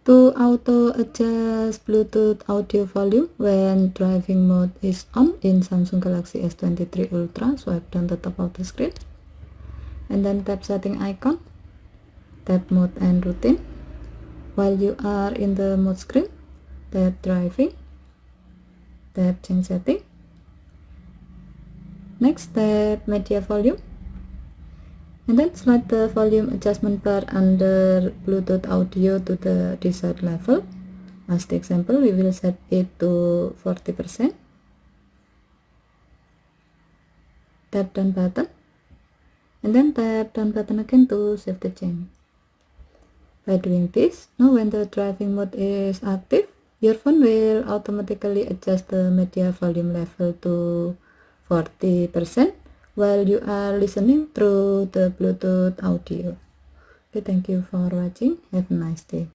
To auto adjust Bluetooth audio volume when driving mode is on in Samsung Galaxy S23 Ultra, swipe down the top of the screen and then tap setting icon, tap mode and routine. While you are in the mode screen, tap driving, tap change setting. Next, tap media volume and then slide the volume adjustment bar under Bluetooth audio to the desired level. As the example, we will set it to 40%. Tap down button and then tap down button again to save the change. By doing this, now when the driving mode is active, your phone will automatically adjust the media volume level to 40% while you are listening through the Bluetooth audio. Okay, thank you for watching. Have a nice day.